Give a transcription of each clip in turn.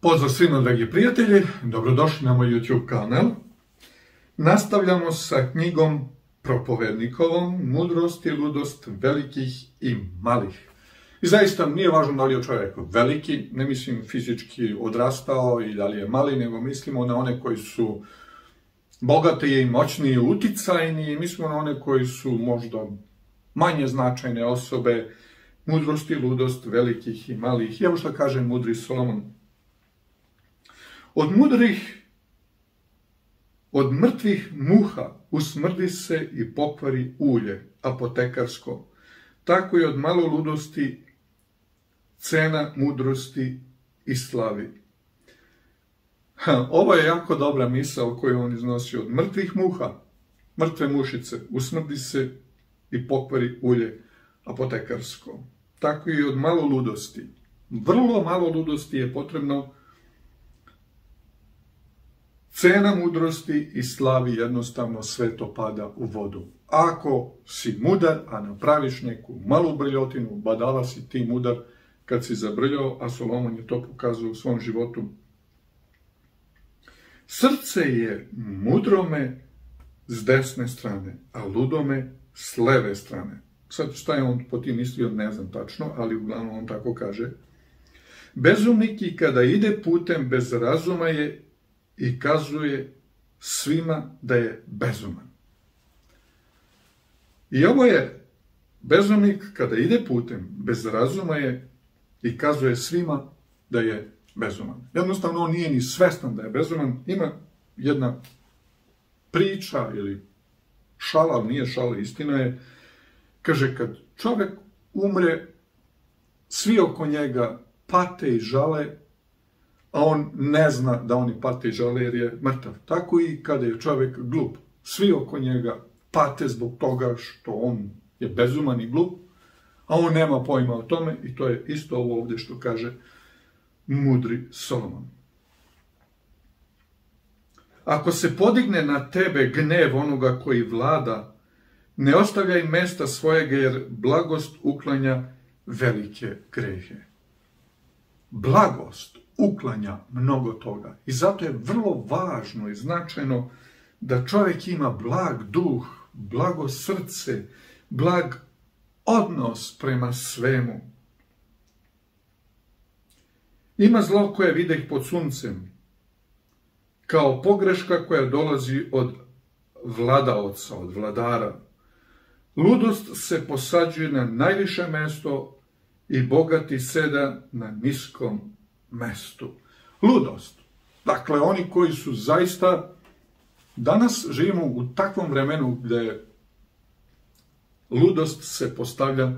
Pozdrav svima, dragi prijatelji, dobrodošli na moj YouTube kanal. Nastavljamo sa knjigom Propovednikovom Mudrost i ludost velikih i malih. I zaista nije važno da li je čovjek veliki, ne mislim fizički odrastao i da li je mali, nego mislimo na one koji su bogatiji, moćniji, uticajni, mislimo na one koji su možda manje značajne osobe. Mudrost i ludost velikih i malih. I evo što kaže mudri Solomon. Od mrtvih muha usmrdi se i pokvari ulje apotekarsko. Tako i od malo ludosti cena mudrosti i slavi. Ovo je jako dobra misao koju on iznosi. Od mrtvih muha, mrtve mušice, usmrdi se i pokvari ulje apotekarsko. Tako i od malo ludosti. Vrlo malo ludosti je potrebno. Cena mudrosti i slavi jednostavno sve to pada u vodu. Ako si mudar, a napraviš neku malu brljotinu, badava si ti mudar kad si zabrljao, a Solomon je to pokazao u svom životu. Srce je mudrome s desne strane, a ludome s leve strane. Sad šta je on po tim mislio, ne znam tačno, ali uglavnom on tako kaže. Bezumnik i kada ide putem bez razuma je i kazuje svima da je bezuman. I ovo je bezumnik kada ide putem bez razuma je i kazuje svima da je bezuman. Jednostavno on nije ni svestan da je bezuman. Ima jedna priča ili šala, ali nije šala, istina je. Kaže, kad čovjek umre, svi oko njega pate i žale, a on ne zna da oni pate i žale jer je mrtav. Tako i kada je čovjek glup. Svi oko njega pate zbog toga što on je bezuman i glup, a on nema pojma o tome i to je isto ovo ovdje što kaže mudri Solomon. Ako se podigne na tebe gnev onoga koji vlada, ne ostavljaj mesta svojega jer blagost uklanja velike grehe. Blagost uklanja mnogo toga. I zato je vrlo važno i značajno da čovjek ima blag duh, blago srce, blag odnos prema svemu. Ima zlo koje videh pod suncem, kao pogreška koja dolazi od vladaoca, od vladara. Ludost se posađuje na najviše mesto i bogati seda na niskom mestu. Ludost. Dakle, oni koji su zaista, danas živimo u takvom vremenu gdje ludost se postavlja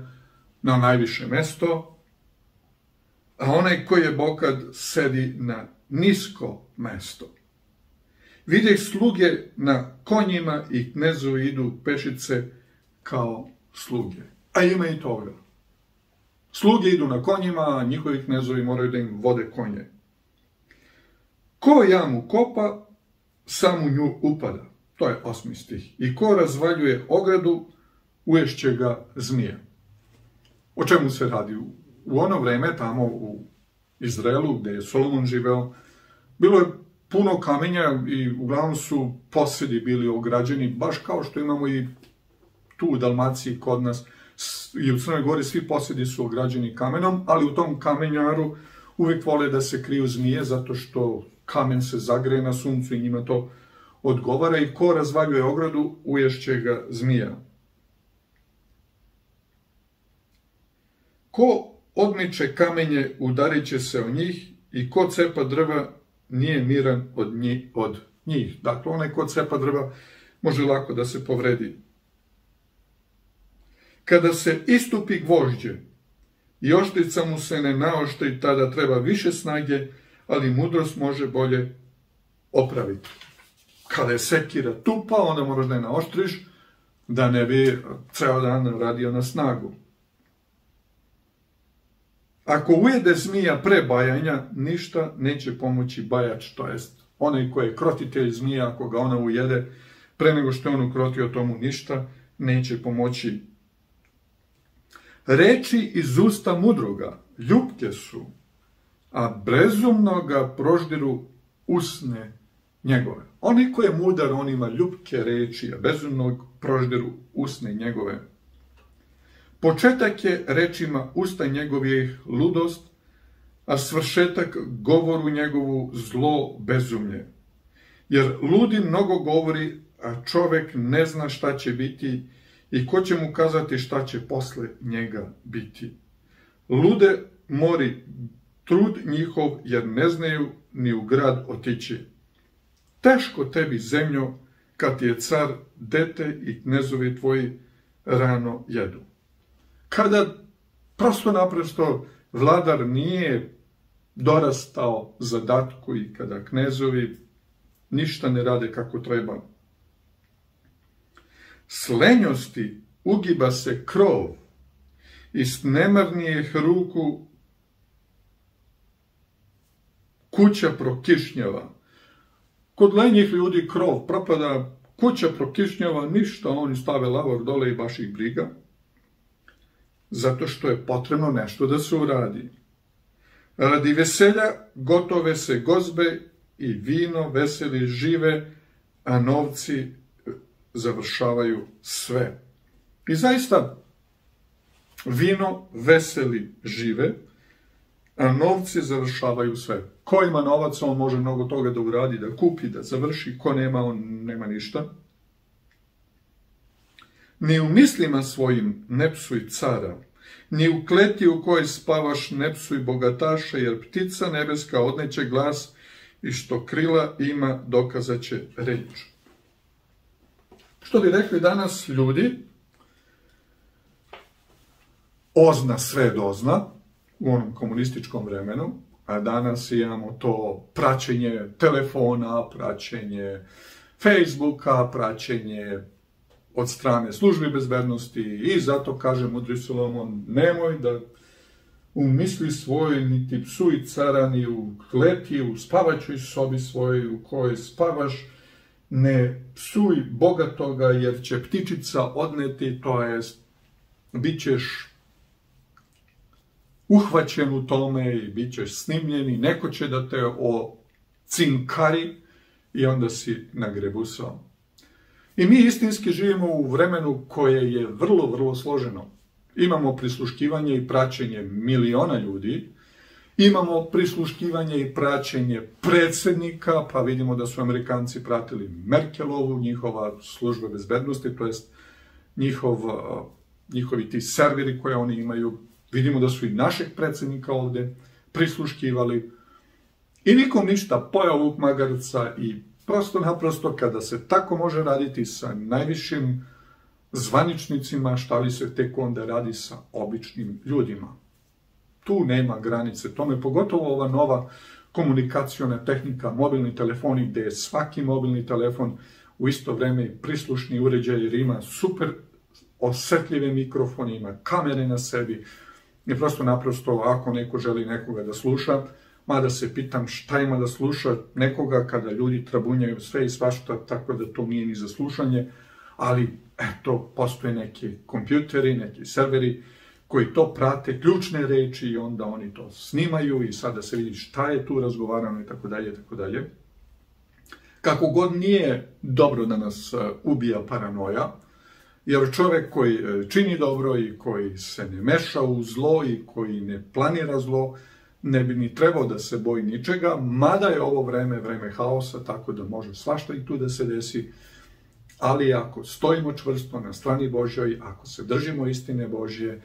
na najviše mesto, a onaj koji je bogat sedi na nisko mesto. Vidjeh sluge na konjima i knezovi idu pešice kao sluge. A ima i toga. Sluge idu na konjima, a njihovi knezovi moraju da im vode konje. Ko jamu kopa, sam u nju upada. To je 8. stih. I ko razvaljuje ogradu, uješće ga zmija. O čemu se radi? U ono vreme, tamo u Izraelu, gdje je Solomon živeo, bilo je puno kamenja i uglavnom su posjedi bili ograđeni, baš kao što imamo i tu u Dalmaciji kod nas i u Crnoj Gori svi posjedi su ograđeni kamenom, ali u tom kamenjaru uvijek vole da se kriju zmije zato što kamen se zagreje na suncu i njima to odgovara i ko razvaljuje ogradu, uješće ga zmija. Ko odmiče kamenje, udarit će se o njih i ko cepa drva nije miran od njih. Dakle, onaj ko cepa drva može lako da se povredi. Kada se istupi gvožđe i oštrica mu se ne naoštri, tada treba više snage, ali mudrost može bolje opraviti. Kada je sekira tupa, onda moraš da je naoštriš, da ne bi ceo dan radio na snagu. Ako ujede zmija pre bajanja, ništa neće pomoći bajač, to jest onaj koji je krotitelj zmija, ako ga ona ujede, pre nego što je on ukrotio, tomu ništa neće pomoći. Reči iz usta mudroga ljupke su, a bezumno ga proždiru usne njegove. Onaj ko je mudar, on ima ljubke reči, a bezumno proždiru usne njegove. Početak je rečima usta njegovih ludost, a svršetak govoru njegovu zlo bezumlje. Jer ludi mnogo govori, a čovek ne zna šta će biti i ko će mu kazati šta će posle njega biti. Lude mori trud njihov, jer ne znaju ni u grad otići. Teško tebi, zemljo, kad ti je car dete i knezovi tvoji rano jedu. Kada prosto naprosto vladar nije dorastao zadatku i kada knezovi ništa ne rade kako treba. S lenjosti ugiba se krov i s nemarnijih ruku kuća prokišnjava. Kod lenjih ljudi krov propada, kuća prokišnjava, ništa, oni stave lavor dole i baš ih briga. Zato što je potrebno nešto da se uradi. Radi veselja gotove se gozbe i vino veseli žive, a novci završavaju sve. I zaista, vino veseli žive, a novci završavaju sve. Ko ima novac, on može mnogo toga da uradi, da kupi, da završi. Ko nema, on nema ništa. Ni u mislima svojim ne psuj cara, ni u kleti u kojoj spavaš ne psuj bogataša, jer ptica nebeska odneće glas i što krila ima dokazaće reč. Što bi rekli danas ljudi, ozna sve dozna u onom komunističkom vremenu, a danas imamo to praćenje telefona, praćenje Facebooka, praćenje od strane službi bezbednosti i zato kaže mudri Solomon, nemoj da u misli svojoj niti psuj cara, ni u kleti, u spavaćoj sobi svojoj u kojoj spavaš, ne psuj bogatoga jer će ptičica odneti, to jest bit ćeš uhvaćen u tome i bit ćeš snimljen i neko će da te ocinkari i onda si nagrebusao. I mi istinski živimo u vremenu koje je vrlo, vrlo složeno. Imamo prisluškivanje i praćenje miliona ljudi, imamo prisluškivanje i praćenje predsjednika, pa vidimo da su Amerikanci pratili Merkelovu, njihova služba bezbednosti, to jest njihovi ti serveri koje oni imaju. Vidimo da su i našeg predsjednika ovde prisluškivali. I nikom ništa, pojao luk magarca i prosto naprosto kada se tako može raditi sa najvišim zvaničnicima, šta li se tek onda radi sa običnim ljudima. Tu nema granice tome, pogotovo ova nova komunikaciona tehnika, mobilni telefoni, gde je svaki mobilni telefon u isto vreme prislušni uređaj, jer ima super osetljive mikrofone, ima kamere na sebi. I prosto naprosto, ako neko želi nekoga da sluša, mada se pitam šta ima da sluša nekoga kada ljudi trabunjaju sve i svašta, tako da to nije ni za slušanje, ali eto, postoje neki kompjuteri, neki serveri koji to prate, ključne reči i onda oni to snimaju i sada se vidi šta je tu razgovarano i tako dalje, tako dalje. Kako god nije dobro da nas ubija paranoja, jer čovek koji čini dobro i koji se ne meša u zlo i koji ne planira zlo, ne bi ni trebao da se boji ničega, mada je ovo vreme haosa, tako da može svašta i tu da se desi, ali ako stojimo čvrsto na strani Božjoj, ako se držimo istine Božje,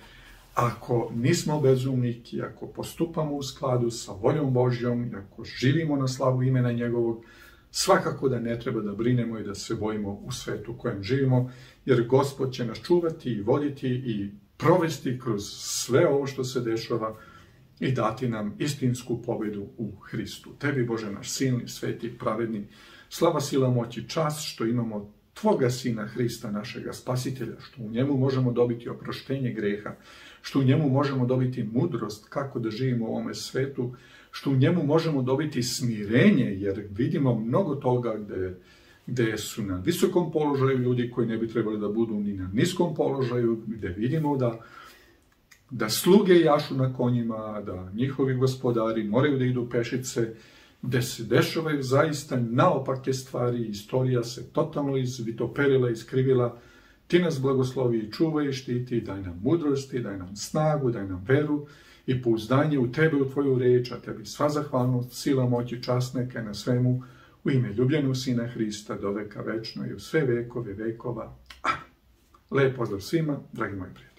ako nismo bezumniki, ako postupamo u skladu sa voljom Božjom, ako živimo na slavu imena njegovog, svakako da ne treba da brinemo i da se bojimo u svetu u kojem živimo, jer Gospod će nas čuvati i voditi i provesti kroz sve ovo što se dešava i dati nam istinsku pobedu u Hristu. Tebi, Bože, naš silni, sveti, pravedni, slava, sila, moć i čast što imamo Tvoga Sina Hrista, našega Spasitelja, što u njemu možemo dobiti oproštenje greha, što u njemu možemo dobiti mudrost kako da živimo u ovome svetu, što u njemu možemo dobiti smirenje, jer vidimo mnogo toga gde su na visokom položaju ljudi koji ne bi trebali da budu ni na niskom položaju, gde vidimo da da sluge jašu na konjima, da njihovi gospodari moraju da idu pešice, gde se dešavaju zaista naopake stvari, istorija se totalno izvitoperila, iskrivila. Ti nas blagoslovi i čuvaj i štiti, daj nam mudrosti, daj nam snagu, daj nam veru i pouzdanje u tebe, u tvoju reč, a tebi sva zahvalnost, sila, moć i čast neka na svemu, u ime ljubljenog Sina Hrista, do veka večno i u sve vekove vekova. Lijep pozdrav svima, dragi moji prijatelji.